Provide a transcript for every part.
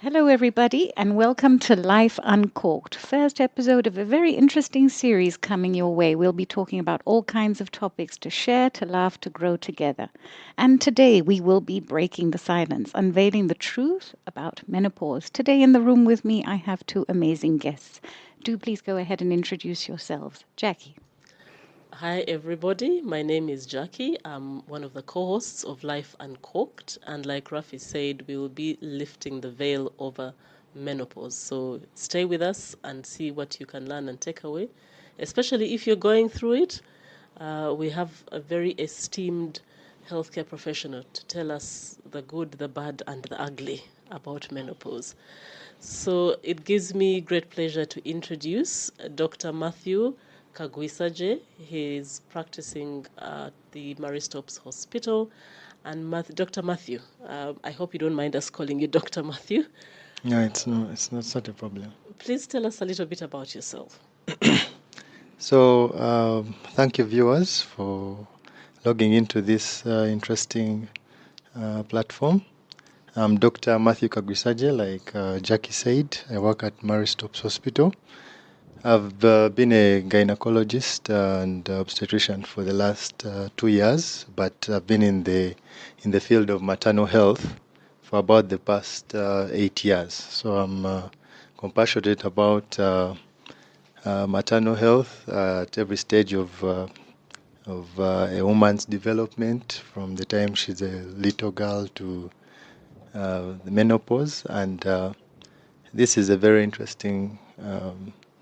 Hello, everybody, and welcome to Life Uncorked, first episode of a very interesting series coming your way. We'll be talking about all kinds of topics to share, to laugh, to grow together. And today we will be breaking the silence, unveiling the truth about menopause. Today in the room with me, I have two amazing guests. Do please go ahead and introduce yourselves. Jackie. Hi, everybody. My name is Jackie. I'm one of the co-hosts of Life Uncorked. And like Raffy said, we will be lifting the veil over menopause. So stay with us and see what you can learn and take away. Especially if you're going through it, we have a very esteemed healthcare professional to tell us the good, the bad, and the ugly about menopause. So it gives me great pleasure to introduce Dr. Matthew Kagwisagye. He is practicing at the Maristops Hospital. And Dr. Matthew, I hope you don't mind us calling you Dr. Matthew. No, it's not such a problem. Please tell us a little bit about yourself. So, thank you, viewers, for logging into this interesting platform. I'm Dr. Matthew Kagwisagye, like Jackie said. I work at Maristops Hospital. I've been a gynecologist and obstetrician for the last 2 years, but I've been in the field of maternal health for about the past 8 years. So I'm compassionate about maternal health at every stage of a woman's development, from the time she's a little girl to the menopause. And this is a very interesting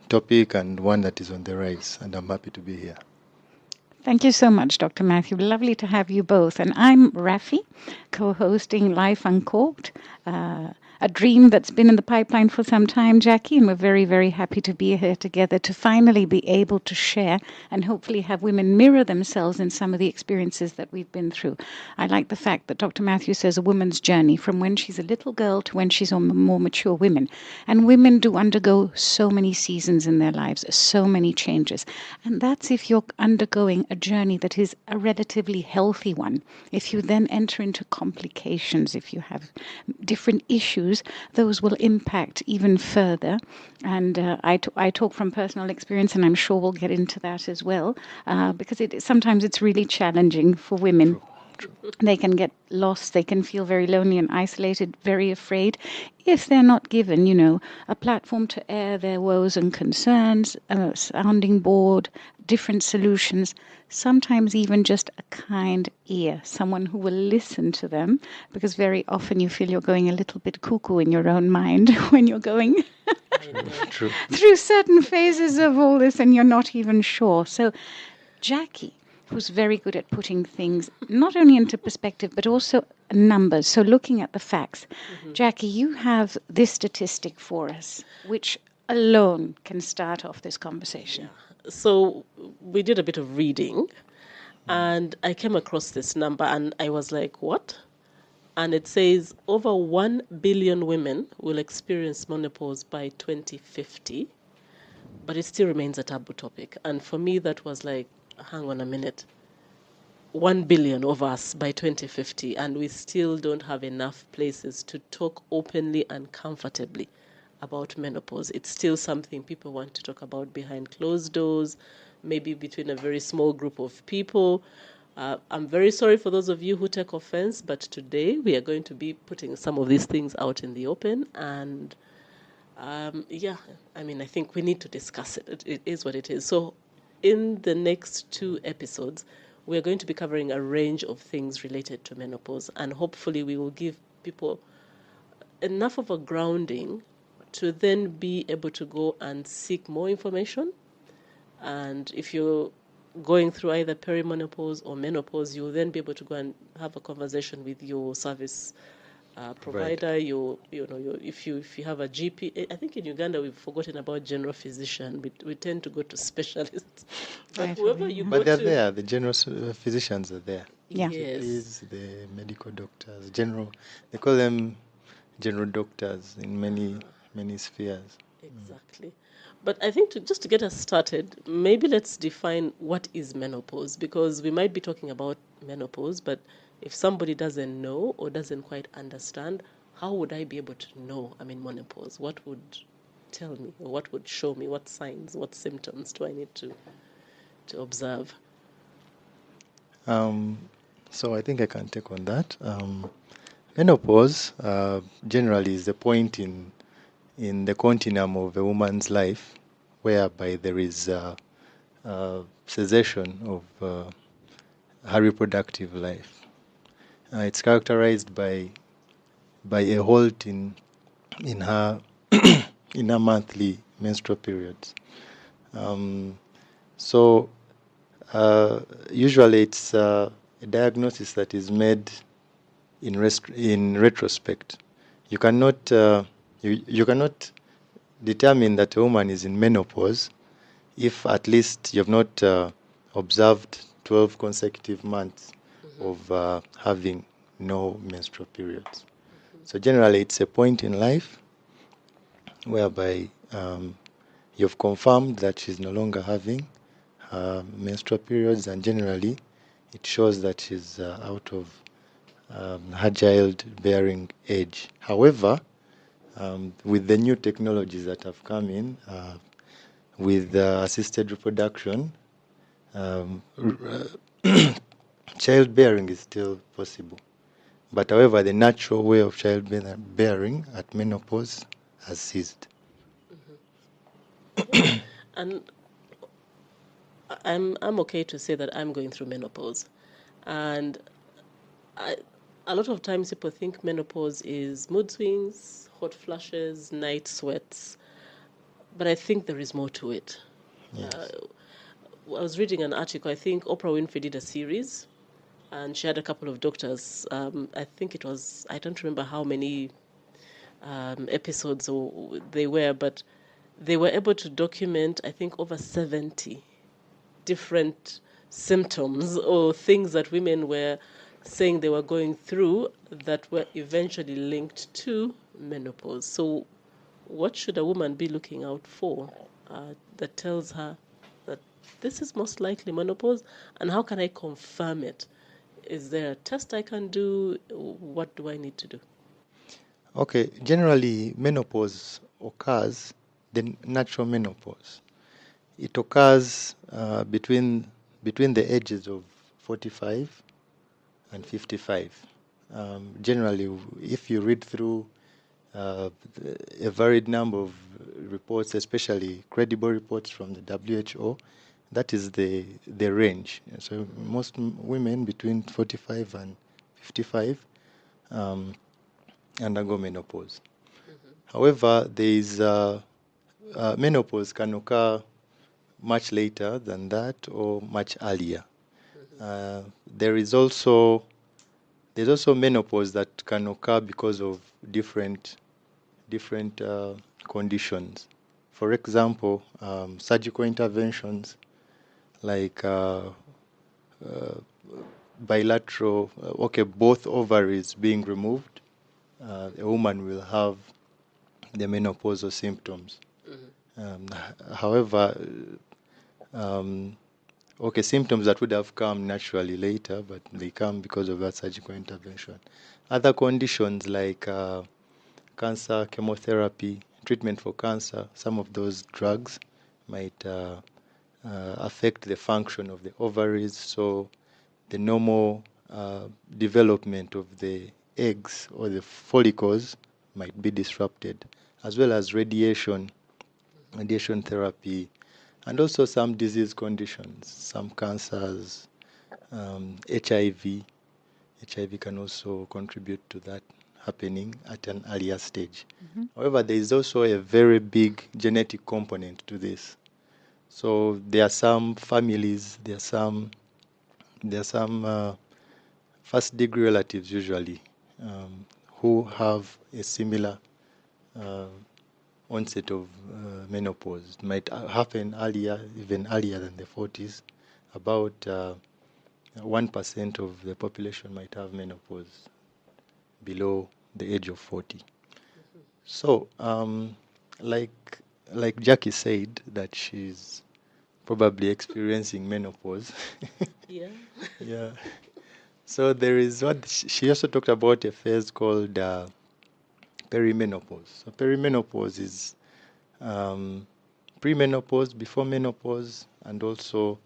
topic and one that is on the rise, and I'm happy to be here. Thank you so much, Dr. Matthew. Lovely to have you both. And I'm Raffy, co-hosting Life Uncorked, a dream that's been in the pipeline for some time, Jackie, and we're very, very happy to be here together to finally be able to share and hopefully have women mirror themselves in some of the experiences that we've been through. I like the fact that Dr. Matthew says a woman's journey from when she's a little girl to when she's a more mature woman. And women do undergo so many seasons in their lives, so many changes. And that's if you're undergoing a journey that is a relatively healthy one. If you then enter into complications, if you have different issues, those will impact even further. And I talk from personal experience, and I'm sure we'll get into that as well, because sometimes it's really challenging for women. True. They can get lost, they can feel very lonely and isolated, very afraid, if they're not given, a platform to air their woes and concerns, a sounding board, different solutions, sometimes even just a kind ear, someone who will listen to them, because very often you feel you're going a little bit cuckoo in your own mind when you're going True. through certain phases of all this and you're not even sure. So, Jackie, who's very good at putting things not only into perspective but also numbers, so looking at the facts. Jackie, you have this statistic for us, which alone can start off this conversation. So we did a bit of reading, and I came across this number, and I was like, what? And it says over 1 billion women will experience menopause by 2050, but it still remains a taboo topic. And for me, that was like, hang on a minute. 1 billion of us by 2050, and we still don't have enough places to talk openly and comfortably about menopause. It's still something people want to talk about behind closed doors, maybe between a very small group of people. I'm very sorry for those of you who take offense, but today we are going to be putting some of these things out in the open. And I think we need to discuss it. It is what it is. So in the next 2 episodes, we're going to be covering a range of things related to menopause, and hopefully we will give people enough of a grounding to then be able to go and seek more information. And if you're going through either perimenopause or menopause, you'll then be able to go and have a conversation with your service provider. If you have a GP, I think in Uganda we've forgotten about general physician. We tend to go to specialists. But whoever you But go they're to, there. The general physicians are there. Yeah. Yes. GPs, the medical doctors, they call them general doctors in many spheres. Exactly. But I think just to get us started, maybe let's define what is menopause, because we might be talking about menopause, but if somebody doesn't know or doesn't quite understand, how would I be able to know I'm in menopause? What would tell me, or what would show me? What signs, what symptoms do I need to observe? So I think I can take on that. Menopause generally is the point in the continuum of a woman's life whereby there is cessation of her reproductive life. It's characterized by a halt in her in her monthly menstrual periods. So usually it's a diagnosis that is made in retrospect. You cannot you cannot determine that a woman is in menopause if at least you've not observed 12 consecutive months of having no menstrual periods. So generally, it's a point in life whereby you've confirmed that she's no longer having menstrual periods, and generally, it shows that she's out of her childbearing age. However, with the new technologies that have come in, with assisted reproduction, childbearing is still possible. But however, the natural way of childbearing at menopause has ceased. And I'm okay to say that I'm going through menopause, and a lot of times people think menopause is mood swings, hot flashes, night sweats, but I think there is more to it. Yes. I was reading an article. I think Oprah Winfrey did a series, and she had a couple of doctors. I think it was, I don't remember how many episodes they were, but they were able to document, I think, over 70 different symptoms or things that women were saying they were going through that were eventually linked to menopause. So, what should a woman be looking out for that tells her that this is most likely menopause, and how can I confirm it? Is there a test I can do? What do I need to do? Okay, generally menopause occurs, the natural menopause. It occurs between the ages of 45 and 55. Generally, if you read through a varied number of reports, especially credible reports from the WHO, that is the range. So most women between 45 and 55 undergo menopause. However, there is menopause can occur much later than that or much earlier. There's also menopause that can occur because of different conditions. For example, surgical interventions like bilateral, both ovaries being removed, a woman will have the menopausal symptoms. However, symptoms that would have come naturally later, but they come because of that surgical intervention. Other conditions like cancer, chemotherapy, treatment for cancer, some of those drugs might affect the function of the ovaries, so the normal development of the eggs or the follicles might be disrupted, as well as radiation therapy, and also some disease conditions, some cancers, HIV. HIV can also contribute to that happening at an earlier stage. However, there is also a very big genetic component to this. So there are some families, there are some first-degree relatives usually who have a similar onset of menopause. It might happen earlier, even earlier than the 40s. About 1% of the population might have menopause below the age of 40. So, like Jackie said, that she's probably experiencing menopause. Yeah. Yeah. So there is what she also talked about, a phase called perimenopause. So perimenopause is premenopause, before menopause, and also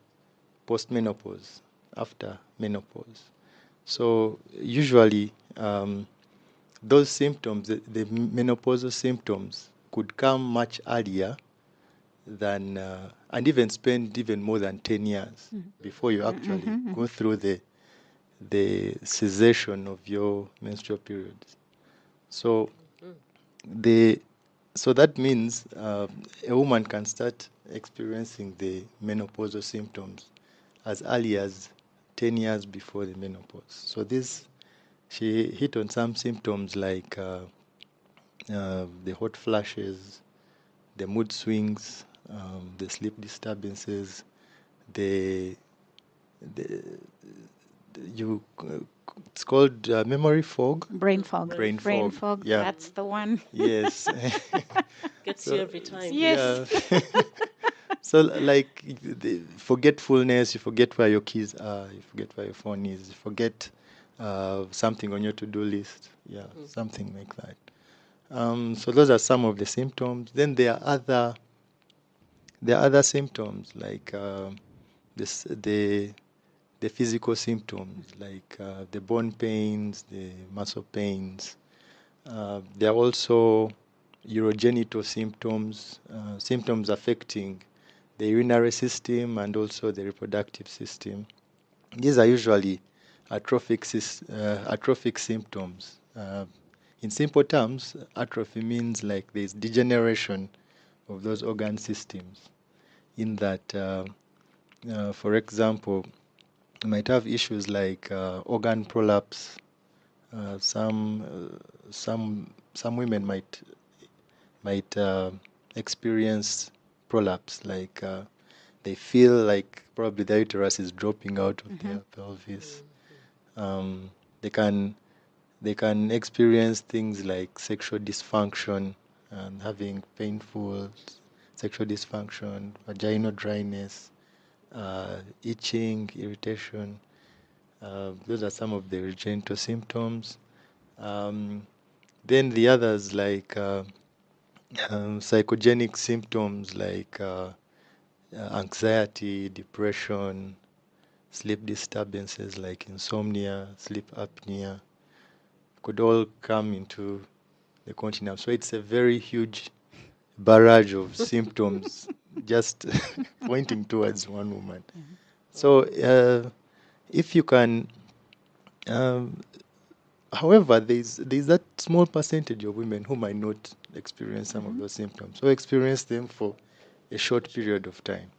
postmenopause, after menopause. So usually those symptoms, the menopausal symptoms, could come much earlier than, and even spend even more than 10 years before you actually go through the cessation of your menstrual periods. So so that means a woman can start experiencing the menopausal symptoms as early as 10 years before the menopause. So she hit on some symptoms like the hot flashes, the mood swings, the sleep disturbances, the it's called memory fog. Brain fog. Brain fog. Yeah. That's the one. Yes. Gets you every time. Yes. Yeah. So like the forgetfulness, you forget where your keys are, you forget where your phone is, you forget something on your to-do list. Yeah, something like that. So those are some of the symptoms. Then there are other symptoms like the physical symptoms like the bone pains, the muscle pains. There are also urogenital symptoms, symptoms affecting the urinary system and also the reproductive system. These are usually atrophic symptoms. In simple terms, atrophy means like there's degeneration of those organ systems. In that, for example, you might have issues like organ prolapse. Some women might experience prolapse, like they feel like probably the uterus is dropping out of their pelvis. They can experience things like sexual dysfunction and having painful sexual dysfunction, vaginal dryness, itching, irritation. Those are some of the genital symptoms. Then the others like psychogenic symptoms like anxiety, depression, sleep disturbances like insomnia, sleep apnea, could all come into the continuum. So it's a very huge barrage of symptoms just pointing towards one woman. So if you can, however, there's that small percentage of women who might not experience some of those symptoms, or experience them for a short period of time.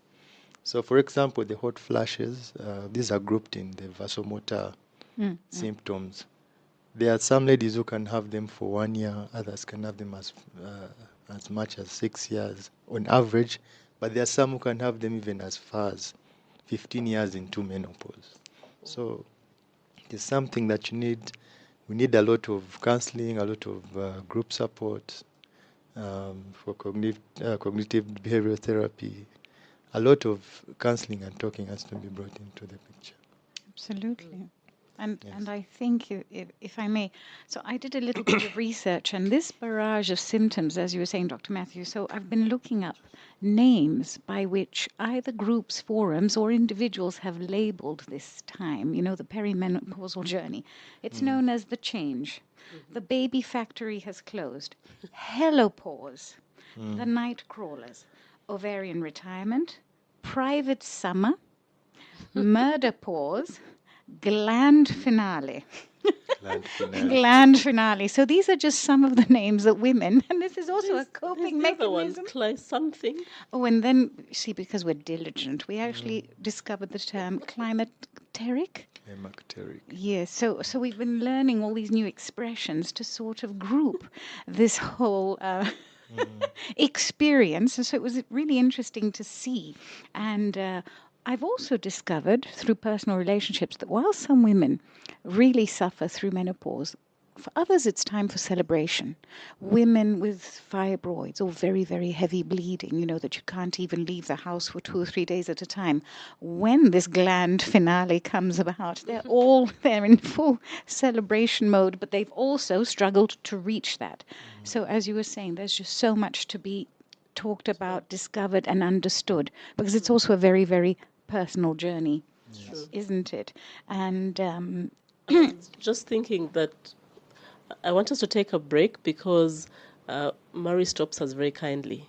So, for example, the hot flashes, these are grouped in the vasomotor symptoms. There are some ladies who can have them for 1 year, others can have them as much as 6 years on average, but there are some who can have them even as far as 15 years into menopause. So it's something that we need a lot of counseling, a lot of group support for cognitive behavioral therapy. A lot of counseling and talking has to be brought into the picture. Absolutely. And Yes. and I think, if I may, so I did a little bit of research, and this barrage of symptoms, as you were saying, Dr. Matthew, so I've been looking up names by which either groups, forums, or individuals have labeled this time, the perimenopausal journey. It's known as the change. The baby factory has closed. Helopause. The night crawlers. Ovarian retirement. Private summer. Murder pause. Gland finale. Gland finale. So these are just some of the names that women, and this is also a coping There's the other ones, mechanism. something. Oh, and then, see, because we're diligent, we actually discovered the term climacteric. Climacteric. Yes, so we've been learning all these new expressions to sort of group this whole experience. And so it was really interesting to see. And I've also discovered through personal relationships that while some women really suffer through menopause, For others, it's time for celebration. Women with fibroids or very, very heavy bleeding, that you can't even leave the house for 2 or 3 days at a time. When this gland finale comes about, they're in full celebration mode, but they've also struggled to reach that. So as you were saying, there's just so much to be talked about, discovered, and understood, because it's also a very, very personal journey, isn't it? And I was just thinking that I want us to take a break because Murray Stops has very kindly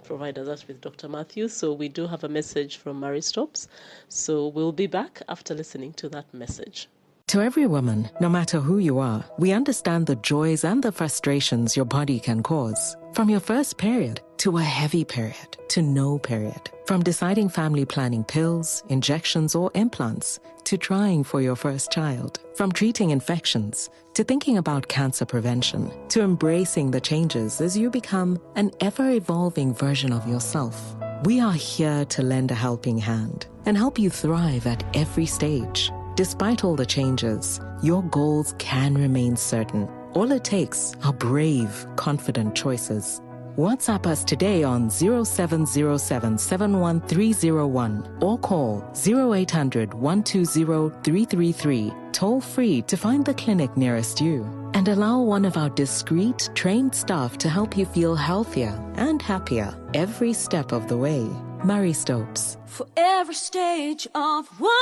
provided us with Dr. Matthew. So we do have a message from Murray Stops. So we'll be back after listening to that message. To every woman, no matter who you are, we understand the joys and the frustrations your body can cause. From your first period to a heavy period to no period. From deciding family planning pills, injections, or implants to trying for your first child. From treating infections to thinking about cancer prevention to embracing the changes as you become an ever-evolving version of yourself. We are here to lend a helping hand and help you thrive at every stage. Despite all the changes, your goals can remain certain. All it takes are brave, confident choices. WhatsApp us today on 0707 71301 or call 0800 120 333, toll free to find the clinic nearest you. And allow one of our discreet, trained staff to help you feel healthier and happier every step of the way. Murray Stopes. For every stage of woman.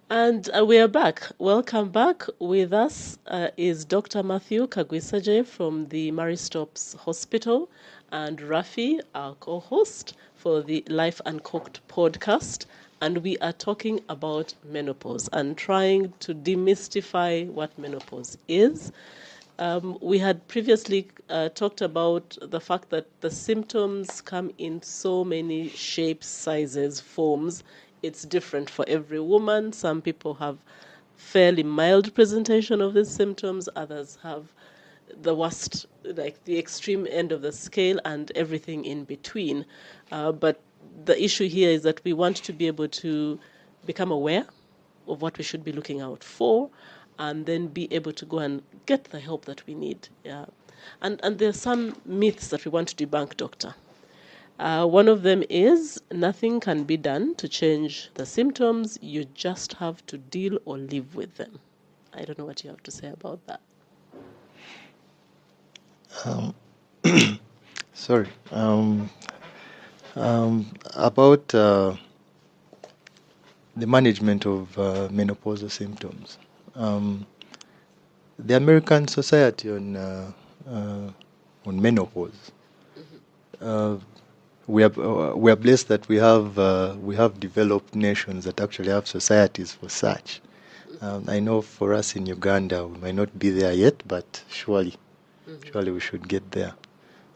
And we are back. Welcome back. With us is Dr. Matthew Kagwisagye from the Murray Stops Hospital and Raffy, our co-host for the Life Uncorked podcast. And we are talking about menopause and trying to demystify what menopause is. We had previously talked about the fact that the symptoms come in so many shapes, sizes, forms. It's different for every woman. Some people have fairly mild presentation of these symptoms. Others have the worst, like the extreme end of the scale, and everything in between. But the issue here is that we want to be able to become aware of what we should be looking out for, and then be able to go and get the help that we need. Yeah. And there are some myths that we want to debunk, Doctor. One of them is nothing can be done to change the symptoms. You just have to deal or live with them. I don't know what you have to say about that. Sorry. About the management of menopausal symptoms. The American Society on Menopause. We are blessed that we have developed nations that actually have societies for such. I know for us in Uganda we might not be there yet, but surely we should get there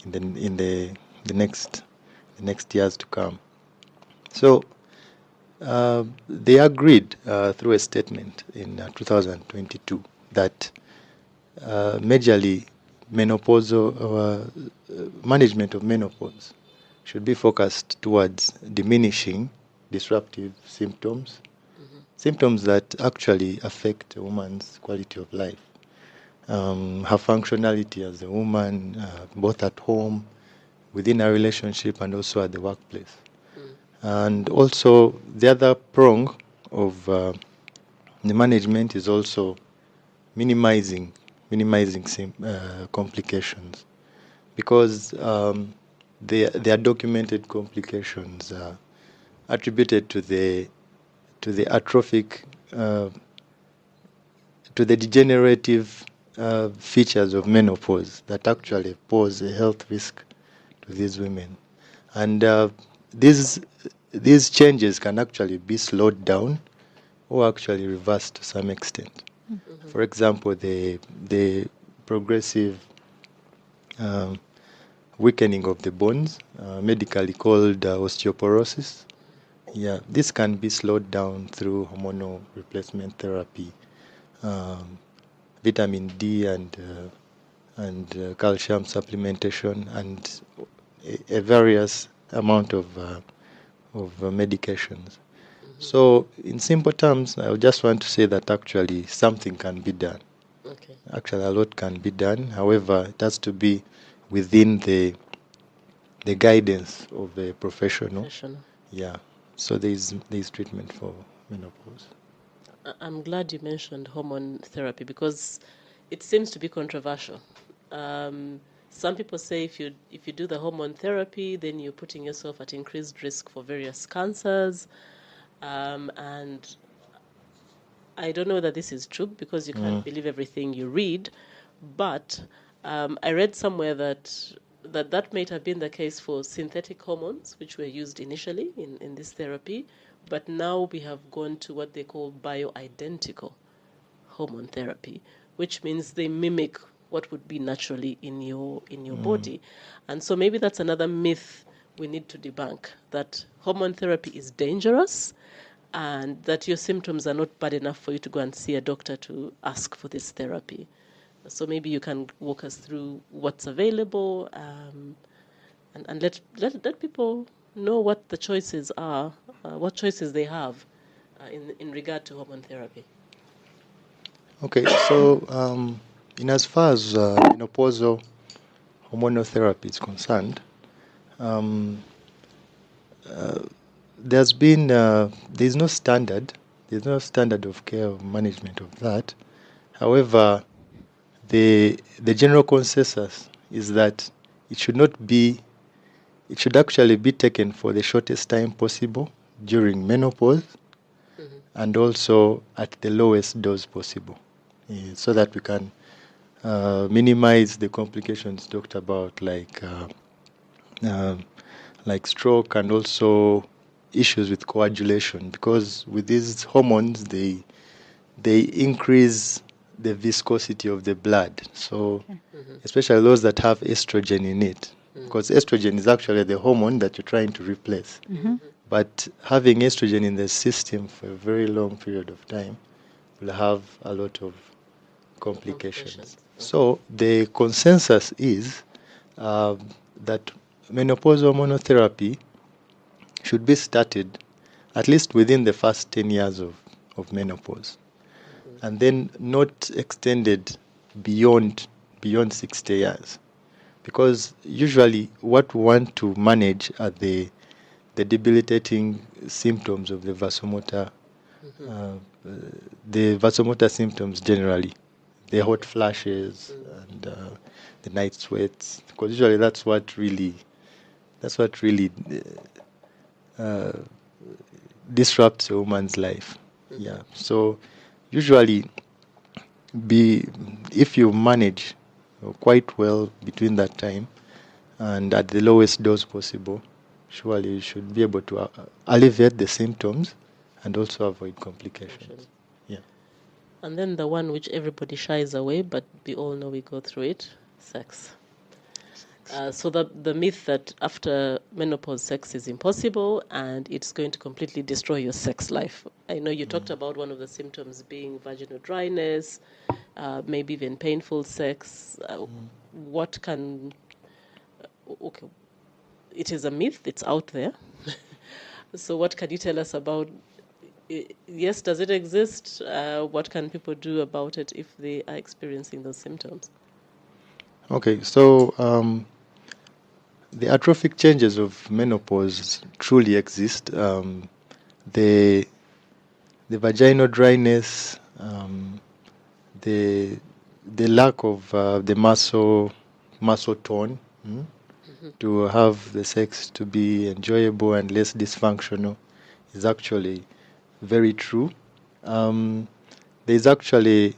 in the next years to come. So they agreed through a statement in 2022 that majorly menopausal management of menopause should be focused towards diminishing disruptive symptoms, symptoms that actually affect a woman's quality of life, her functionality as a woman, both at home, within a relationship, and also at the workplace. And also the other prong of the management is also minimizing complications, because there are documented complications attributed to the atrophic, to the degenerative features of menopause that actually pose a health risk to these women. And these changes can actually be slowed down or actually reversed to some extent. For example, the progressive weakening of the bones, medically called osteoporosis. Yeah, this can be slowed down through hormonal replacement therapy, vitamin D and calcium supplementation, and a various amount of medications. So, in simple terms, I just want to say that actually something can be done. Okay. Actually, a lot can be done. However, it has to be within the guidance of a professional. Yeah. So there is treatment for menopause. I'm glad you mentioned hormone therapy because it seems to be controversial. Some people say if you do the hormone therapy, then you're putting yourself at increased risk for various cancers, and I don't know whether this is true because you can't believe everything you read, but I read somewhere that might have been the case for synthetic hormones, which were used initially in this therapy, but now we have gone to what they call bioidentical hormone therapy, which means they mimic what would be naturally in your body. And so maybe that's another myth we need to debunk, that hormone therapy is dangerous and that your symptoms are not bad enough for you to go and see a doctor to ask for this therapy. So maybe you can walk us through what's available, and let people know what the choices are, what choices they have in regard to hormone therapy. Okay, so in as far as menopausal hormonal therapy is concerned, there's no standard of care or management of that. However, the general consensus is that it should actually be taken for the shortest time possible during menopause, and also at the lowest dose possible, so that we can minimize the complications talked about, like stroke and also issues with coagulation, because with these hormones they increase the viscosity of the blood. So especially those that have estrogen in it, because estrogen is actually the hormone that you're trying to replace. But having estrogen in the system for a very long period of time will have a lot of complications. So the consensus is that menopausal monotherapy should be started at least within the first 10 years of menopause, and then not extended beyond 60 years. Because usually what we want to manage are the debilitating symptoms of the vasomotor, symptoms generally, the hot flashes and the night sweats, because usually that's what really disrupts a woman's life. Yeah. So usually, if you manage quite well between that time and at the lowest dose possible, surely you should be able to alleviate the symptoms and also avoid complications. Yeah. And then the one which everybody shies away, but we all know we go through it, sex. So the myth that after menopause sex is impossible and it's going to completely destroy your sex life. I know you talked about one of the symptoms being vaginal dryness, maybe even painful sex. What can... Okay, it is a myth, it's out there. So what can you tell us about... Yes, does it exist? What can people do about it if they are experiencing those symptoms? Okay, so the atrophic changes of menopause truly exist. The vaginal dryness, the lack of the muscle tone, to have the sex to be enjoyable and less dysfunctional is actually very true. There's actually,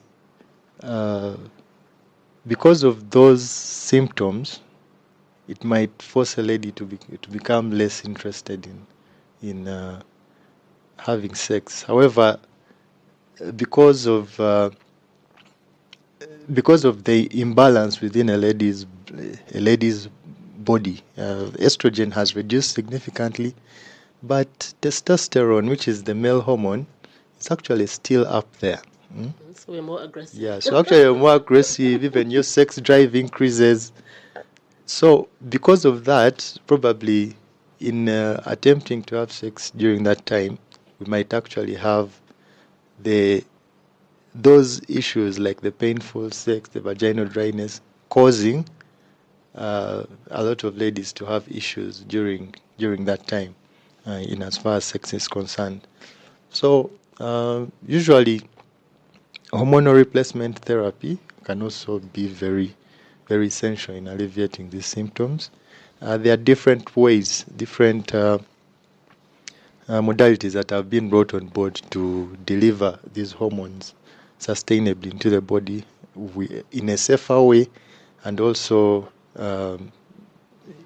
because of those symptoms, it might force a lady to become less interested in having sex. However, because of the imbalance within a lady's body, estrogen has reduced significantly, but testosterone, which is the male hormone, is actually still up there. So we're more aggressive. Yeah, so actually you're more aggressive, even your sex drive increases. So because of that, probably in attempting to have sex during that time, we might actually have those issues like the painful sex, the vaginal dryness, causing a lot of ladies to have issues during that time, in as far as sex is concerned. So usually hormonal replacement therapy can also be very, very essential in alleviating these symptoms. There are different ways, different modalities that have been brought on board to deliver these hormones sustainably into the body in a safer way, and also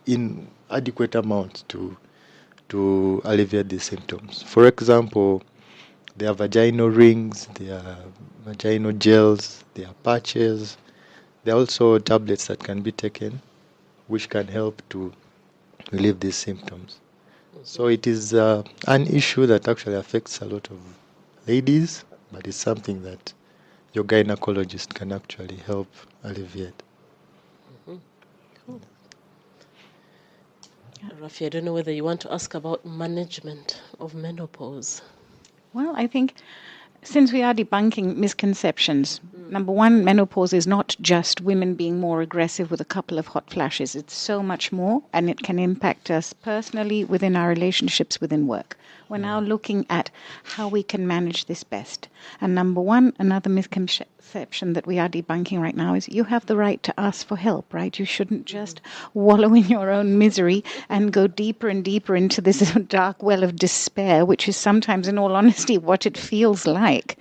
in adequate amounts to alleviate these symptoms. For example, there are vaginal rings, there are vaginal gels, there are patches. There are also tablets that can be taken which can help to relieve these symptoms. So it is an issue that actually affects a lot of ladies, but it's something that your gynecologist can actually help alleviate. Cool. Raffy, I don't know whether you want to ask about management of menopause. Well, I think since we are debunking misconceptions, number one, menopause is not just women being more aggressive with a couple of hot flashes. It's so much more, and it can impact us personally within our relationships within work. We're now looking at how we can manage this best. And number one, another misconception that we are debunking right now is you have the right to ask for help, right? You shouldn't just wallow in your own misery and go deeper and deeper into this dark well of despair, which is sometimes, in all honesty, what it feels like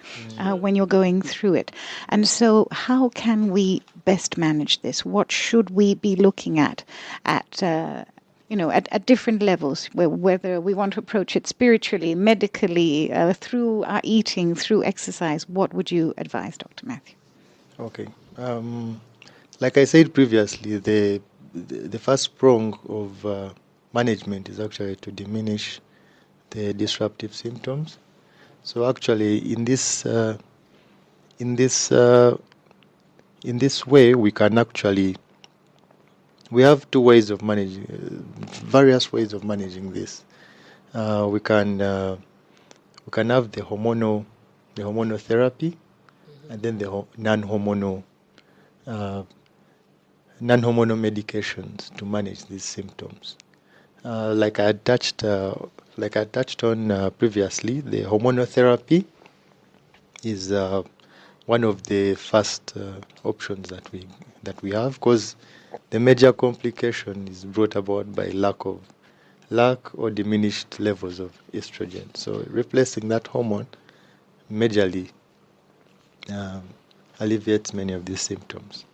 when you're going through it. And so how can we best manage this? What should we be looking at different levels, whether we want to approach it spiritually, medically, through our eating, through exercise? What would you advise, Dr. Matthew? Okay. Like I said previously, the first prong of management is actually to diminish the disruptive symptoms. So actually, in this way, we have two ways of managing, various ways of managing this. We can have the hormonal therapy, and then the non-hormonal medications to manage these symptoms. Like I touched on previously, the hormonal therapy is one of the first options that we have, because the major complication is brought about by lack or diminished levels of estrogen. So replacing that hormone majorly alleviates many of these symptoms.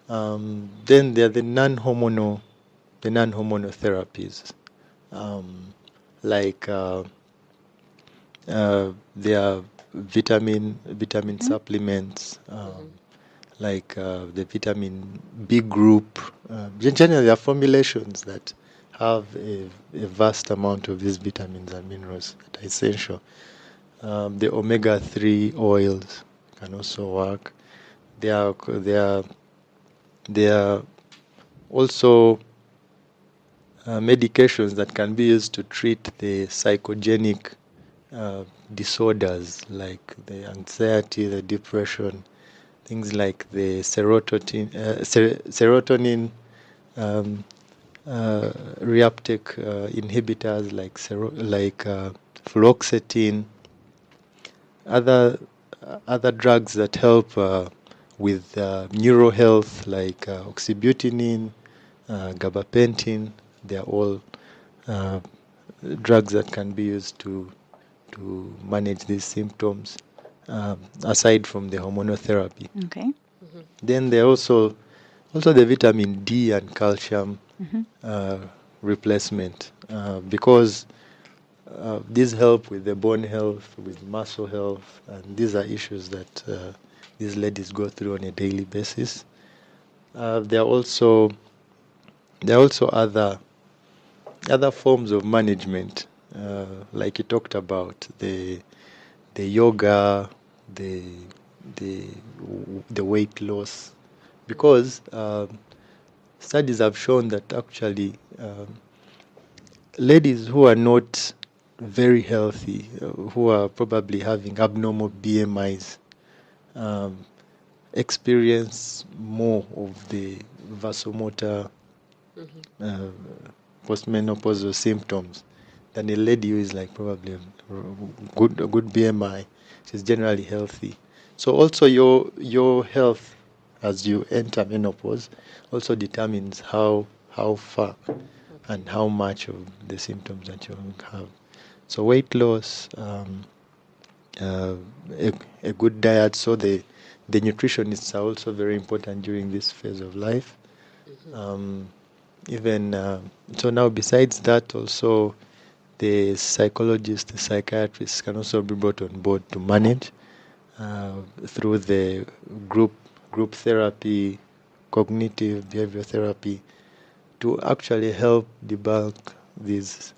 Then there are the non-hormonal therapies, like there are vitamin supplements, like the vitamin B group. Generally, there are formulations that have a vast amount of these vitamins and minerals that are essential. The omega-3 oils can also work. There are also medications that can be used to treat the psychogenic disorders like the anxiety, the depression, things like the serotonin reuptake inhibitors like fluoxetine, other drugs that help with neural health like oxybutynin, gabapentin. They are all drugs that can be used to manage these symptoms, aside from the hormonal therapy. Okay. Then there are also the vitamin D and calcium replacement, because these help with the bone health, with muscle health, and these are issues that these ladies go through on a daily basis. There are also other forms of management, like you talked about, the yoga, the weight loss, because studies have shown that actually ladies who are not very healthy, who are probably having abnormal BMIs, um, experience more of the vasomotor uh, postmenopausal symptoms than a lady who is like probably a good BMI. She's generally healthy. So also your health as you enter menopause also determines how far and how much of the symptoms that you have. So weight loss, uh, a good diet. So the nutritionists are also very important during this phase of life. Um, even so now besides that also the psychologists, the psychiatrists can also be brought on board to manage through the group therapy, cognitive behavioral therapy, to actually help debunk these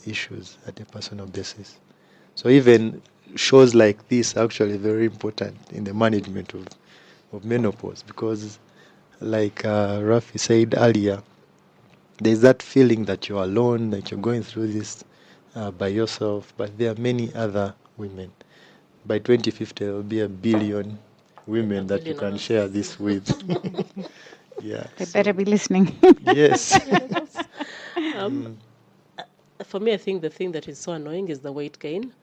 issues at a personal basis. So even shows like this are actually very important in the management of menopause, because like Rafi said earlier, there's that feeling that you're alone, that you're going through this by yourself, but there are many other women. By 2050, there will be 1 billion women that you can share this with. Yeah. They better be listening. Yes. For me, I think the thing that is so annoying is the weight gain,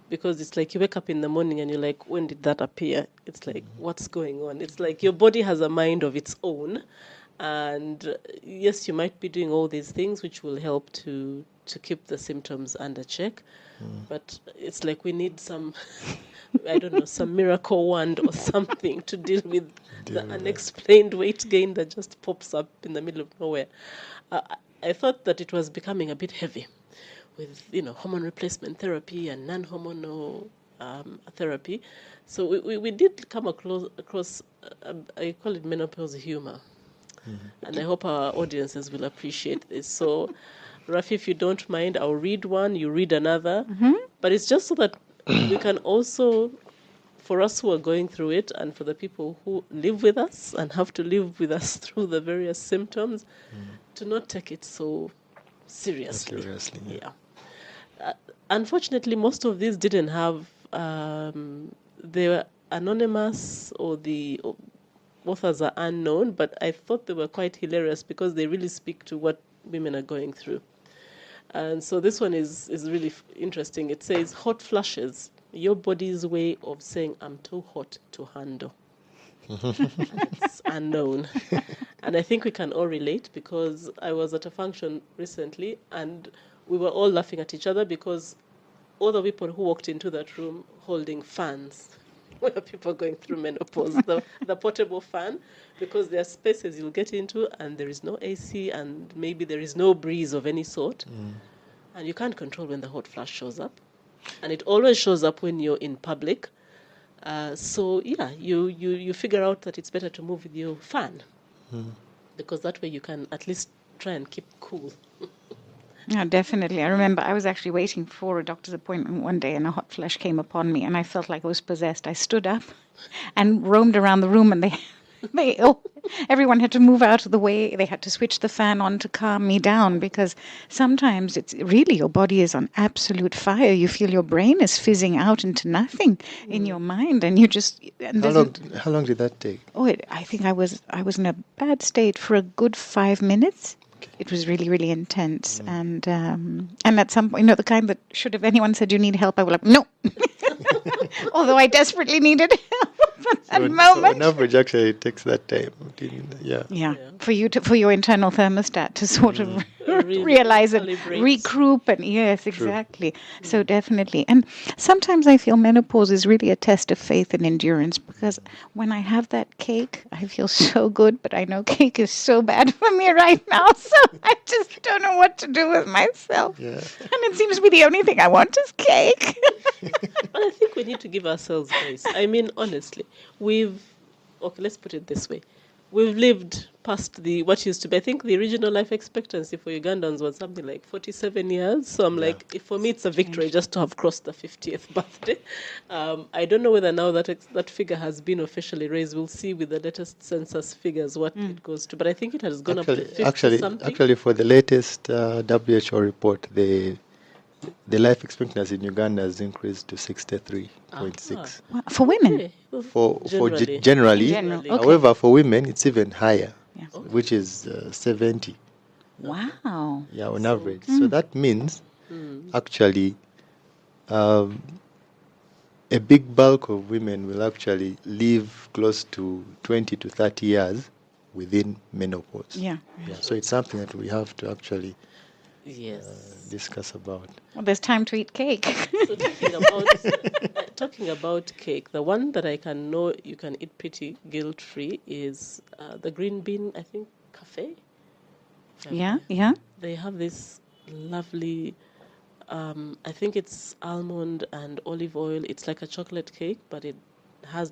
because it's like you wake up in the morning and you're like, when did that appear? It's like, what's going on? It's like your body has a mind of its own, and yes, you might be doing all these things which will help to keep the symptoms under check, but it's like we need some I don't know, some miracle wand or something to deal with the unexplained weight gain that just pops up in the middle of nowhere. I thought that it was becoming a bit heavy with, hormone replacement therapy and non-hormonal therapy. So we did come across I call it menopause humor. And I hope our audiences will appreciate this. So, Rafi, if you don't mind, I'll read one, you read another. But it's just so that we can also, for us who are going through it, and for the people who live with us and have to live with us through the various symptoms, to not take it so seriously. Yeah. Unfortunately, most of these didn't have, they were anonymous, or the authors are unknown, but I thought they were quite hilarious because they really speak to what women are going through. And so this one is really interesting. It says, hot flushes, your body's way of saying, I'm too hot to handle. It's unknown. And I think we can all relate, because I was at a function recently and we were all laughing at each other because all the people who walked into that room holding fans were people going through menopause, the portable fan, because there are spaces you'll get into and there is no AC and maybe there is no breeze of any sort. And you can't control when the hot flash shows up. And it always shows up when you're in public. So yeah, you figure out that it's better to move with your fan, because that way you can at least try and keep cool. Yeah, definitely. I remember I was actually waiting for a doctor's appointment one day and a hot flash came upon me and I felt like I was possessed. I stood up and roamed around the room and everyone had to move out of the way. They had to switch the fan on to calm me down, because sometimes it's really your body is on absolute fire. You feel your brain is fizzing out into nothing in your mind, and you just. And How long did that take? I think I was in a bad state for a good 5 minutes. It was really, really intense, and at some point, the kind that should have anyone said you need help, I would like no. Although I desperately needed help at that moment. So on average, actually, it takes that time. Yeah. For your internal thermostat to sort of realize and regroup, and yes, exactly. So definitely, and sometimes I feel menopause is really a test of faith and endurance, because when I have that cake, I feel so good, but I know cake is so bad for me right now, so I just don't know what to do with myself. Yeah. And it seems to be the only thing I want is cake. But I think we need to give ourselves grace. I mean, honestly, let's put it this way. We've lived past what used to be. I think the original life expectancy for Ugandans was something like 47 years. So I'm like, for me, it's a victory just to have crossed the 50th birthday. I don't know whether now that figure has been officially raised. We'll see with the latest census figures what it goes to. But I think it has gone up to 50 something. Actually, for the latest WHO report, the the life expectancy in Uganda has increased to 63.6. For women? Okay. Well, For generally. generally, General, okay. however, for women it's even higher, Yeah. which is 70. Wow. Yeah, on average. So that means actually a big bulk of women will actually live close to 20 to 30 years within menopause. Yeah. Yeah, so it's something that we have to actually Yes. discuss about. Well, there's time to eat cake. So talking about cake, the one that I can know you can eat pretty guilt-free is the Green Bean, I think, cafe. Yeah, yeah. They have this lovely, I think it's almond and olive oil. It's like a chocolate cake, but it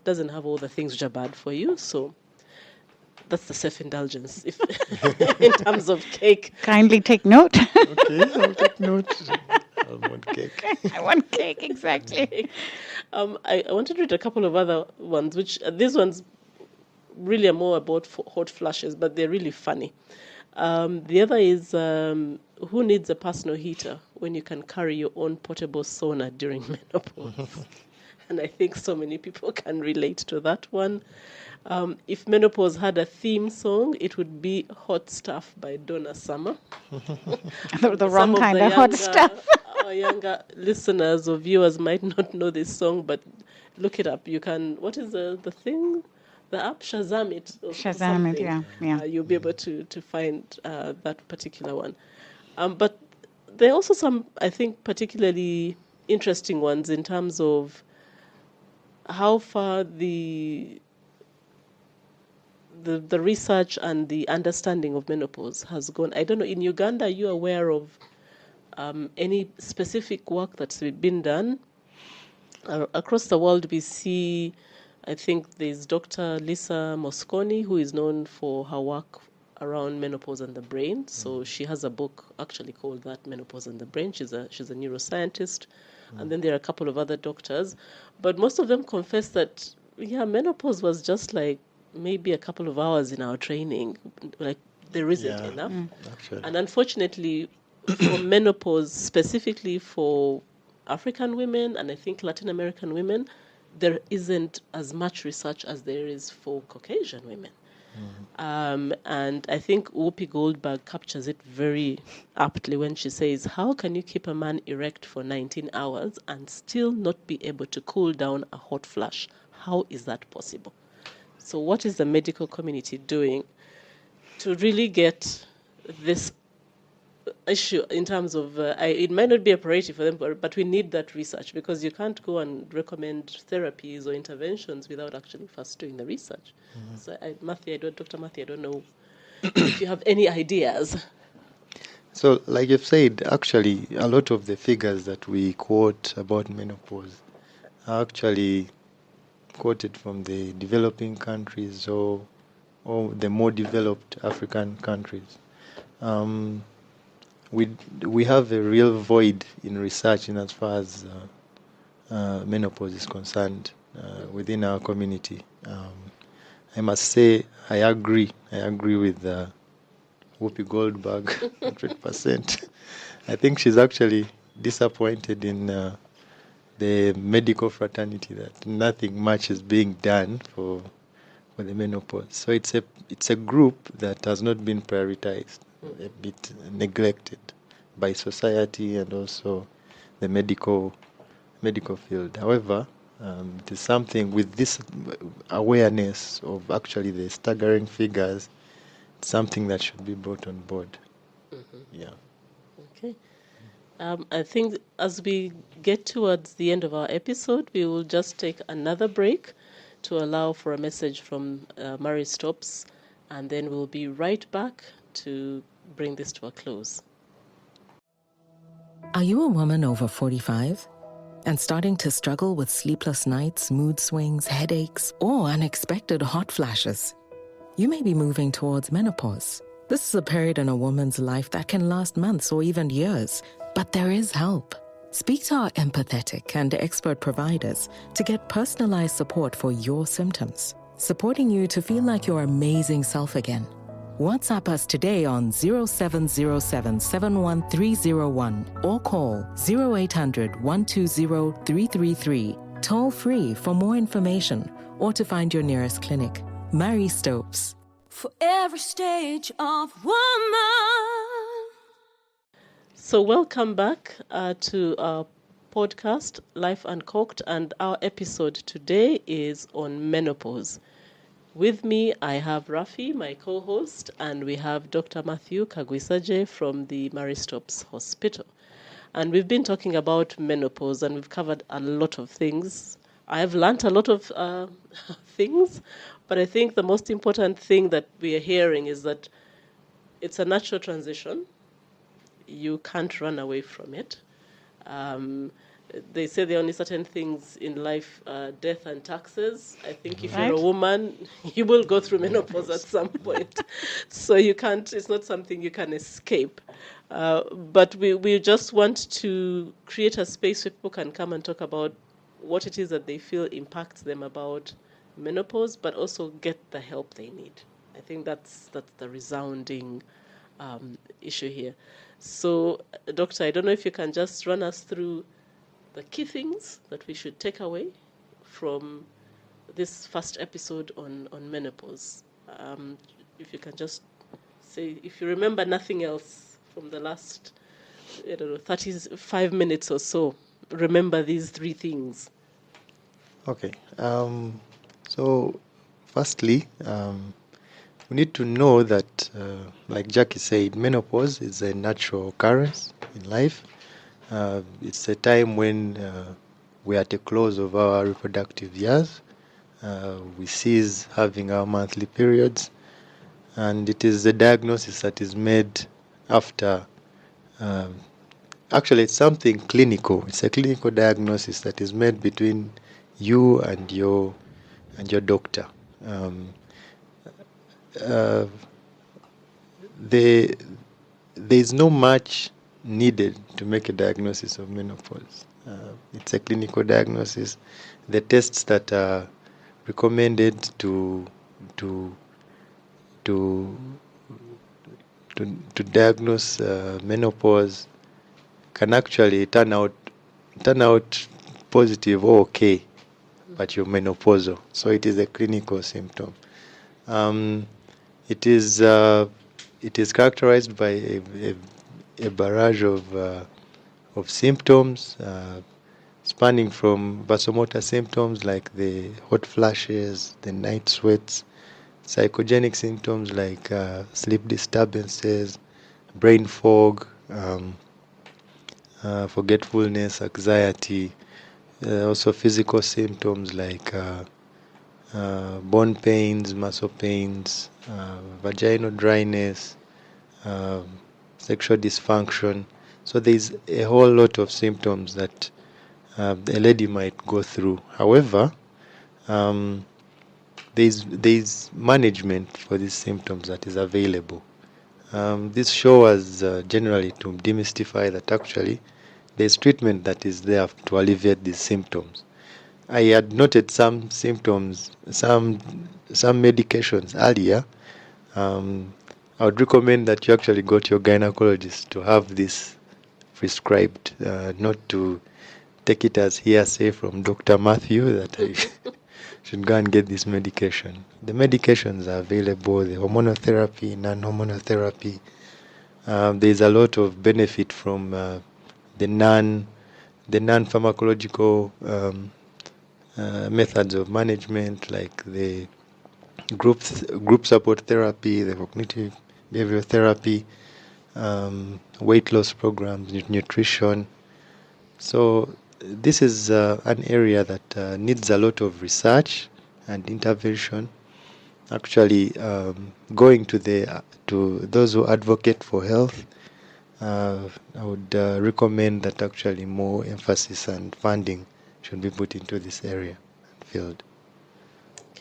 doesn't have all the things which are bad for you. So that's the self-indulgence if, in terms of cake. Kindly take note. Okay, I'll take note. Almond cake. I want cake, exactly. I wanted to read a couple of other ones, which these ones really are more about hot flashes, but they're really funny. The other is who needs a personal heater when you can carry your own portable sauna during menopause? And I think so many people can relate to that one. If menopause had a theme song, it would be Hot Stuff by Donna Summer. The wrong kind of hot stuff. Our younger listeners or viewers might not know this song, but look it up. You can, what is the thing? The app, Shazam it. Shazam it, yeah. You'll be able to find that particular one. But there are also some, I think, particularly interesting ones in terms of how far the research and the understanding of menopause has gone. I don't know, in Uganda, are you aware of any specific work that's been done? Across the world, we see, I think there's Dr. Lisa Mosconi, who is known for her work around menopause and the brain. So she has a book actually called that, Menopause and the Brain. She's a neuroscientist. And then there are a couple of other doctors. But most of them confess that, menopause was just like maybe a couple of hours in our training. Like, there isn't enough. Actually. And unfortunately, for menopause, specifically for African women and I think Latin American women, there isn't as much research as there is for Caucasian women. And I think Whoopi Goldberg captures it very aptly when she says, how can you keep a man erect for 19 hours and still not be able to cool down a hot flash? How is that possible? So what is the medical community doing to really get this issue in terms of, it might not be a priority for them, but we need that research, because you can't go and recommend therapies or interventions without actually first doing the research. So Dr. Matthew, I don't know if you have any ideas. So, like you've said, actually, a lot of the figures that we quote about menopause are actually quoted from the developing countries or the more developed African countries. We have a real void in research in as far as menopause is concerned within our community. I must say I agree with Whoopi Goldberg 100%. I think she's actually disappointed in the medical fraternity that nothing much is being done for the menopause. So it's a group that has not been prioritized, a bit neglected by society and also the medical field. However, it is something with this awareness of actually the staggering figures, it's something that should be brought on board. Yeah. Okay. I think as we get towards the end of our episode, we will just take another break to allow for a message from Murray Stopes, and then we'll be right back to bring this to a close. Are you a woman over 45 and starting to struggle with sleepless nights, mood swings, headaches, or unexpected hot flashes? You may be moving towards menopause. This is a period in a woman's life that can last months or even years, but there is help. Speak to our empathetic and expert providers to get personalized support for your symptoms, supporting you to feel like your amazing self again. WhatsApp us today on 0707 71301 or call 0800 120 333, toll free for more information or to find your nearest clinic. Marie Stopes. For every stage of woman. So welcome back to our podcast, Life Uncorked, and our episode today is on menopause. With me, I have Raffy, my co-host, and we have Dr. Matthew Kagwisagye from the Marie Stopes Hospital. And we've been talking about menopause, and we've covered a lot of things. I've learned a lot of things, but I think the most important thing that we are hearing is that it's a natural transition. You can't run away from it. They say there are only certain things in life, death and taxes. I think if you're a woman, you will go through menopause at some point. So you can't, it's not something you can escape. But we just want to create a space where people can come and talk about what it is that they feel impacts them about menopause, but also get the help they need. I think that's the resounding issue here. So, Doctor, I don't know if you can just run us through the key things that we should take away from this first episode on menopause. If you can just say, if you remember nothing else from the last, 35 minutes or so, remember these three things. Okay. So, firstly, we need to know that, like Jackie said, menopause is a natural occurrence in life. It's a time when we are at the close of our reproductive years. We cease having our monthly periods, and it is a diagnosis that is made after. Actually, it's something clinical. It's a clinical diagnosis that is made between you and your doctor. There's no much needed to make a diagnosis of menopause. It's a clinical diagnosis. The tests that are recommended to diagnose menopause can actually turn out positive or okay, but you're menopausal. So it is a clinical symptom. It is characterized by a barrage of symptoms, spanning from vasomotor symptoms like the hot flashes, the night sweats, psychogenic symptoms like sleep disturbances, brain fog, forgetfulness, anxiety, also physical symptoms like bone pains, muscle pains, vaginal dryness, sexual dysfunction. So there's a whole lot of symptoms that a lady might go through. However, there's management for these symptoms that is available. This shows us generally to demystify that actually there's treatment that is there to alleviate these symptoms. I had noted some symptoms, some medications earlier. I would recommend that you actually go to your gynecologist to have this prescribed, not to take it as hearsay from Dr. Matthew that I should go and get this medication. The medications are available, the hormonal therapy, non-hormonal therapy. There's a lot of benefit from the non-pharmacological methods of management, like the group support therapy, the cognitive behavioral therapy, weight loss programs, nutrition. So this is an area that needs a lot of research and intervention. Actually, going to those who advocate for health, I would recommend that actually more emphasis and funding should be put into this area and field.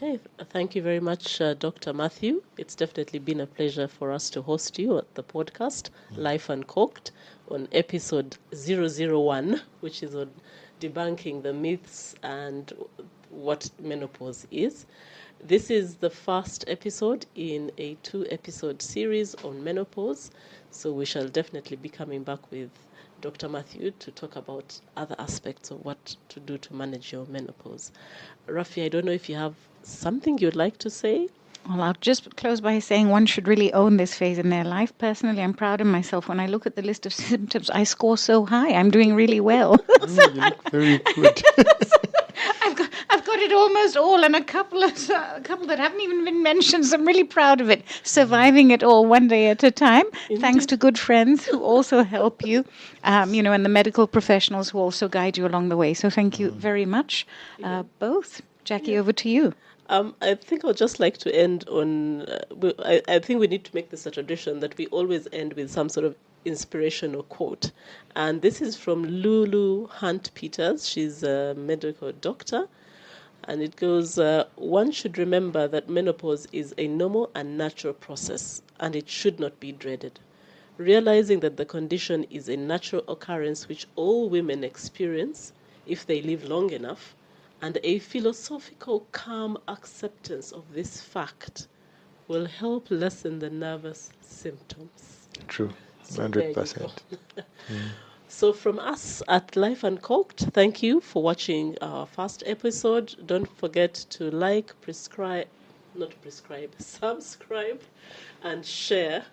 Okay, thank you very much, Dr. Matthew. It's definitely been a pleasure for us to host you at the podcast, Life Uncorked, on episode 001, which is on debunking the myths and what menopause is. This is the first episode in a 2-episode series on menopause. So we shall definitely be coming back with Dr. Matthew to talk about other aspects of what to do to manage your menopause. Raffy, I don't know if you have something you'd like to say? Well, I'll just close by saying one should really own this phase in their life. Personally, I'm proud of myself. When I look at the list of symptoms, I score so high. I'm doing really well. You look very good. I've got it almost all, and a couple that haven't even been mentioned. So I'm really proud of it. Surviving it all one day at a time, thanks to good friends who also help you, and the medical professionals who also guide you along the way. So thank you very much, both. Jackie, over to you. I think I'd just like to end on. I think we need to make this a tradition that we always end with some sort of inspirational quote. And this is from Lulu Hunt Peters. She's a medical doctor. And it goes, one should remember that menopause is a normal and natural process, and it should not be dreaded. Realizing that the condition is a natural occurrence which all women experience if they live long enough, and a philosophical, calm acceptance of this fact will help lessen the nervous symptoms. True, So there you 100%. go. So from us at Life Uncorked, thank you for watching our first episode. Don't forget to subscribe and share.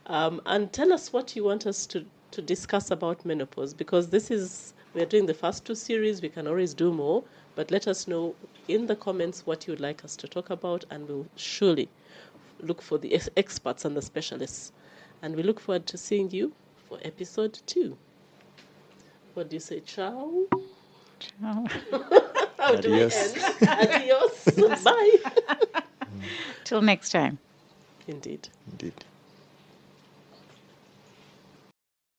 And tell us what you want us to discuss about menopause, because we're doing the first 2 series. We can always do more. But let us know in the comments what you'd like us to talk about, and we'll surely look for the experts and the specialists. And we look forward to seeing you for episode 2. What do you say? Ciao? Ciao. How do we Adios. end? Adios. Bye. Till next time. Indeed. Indeed.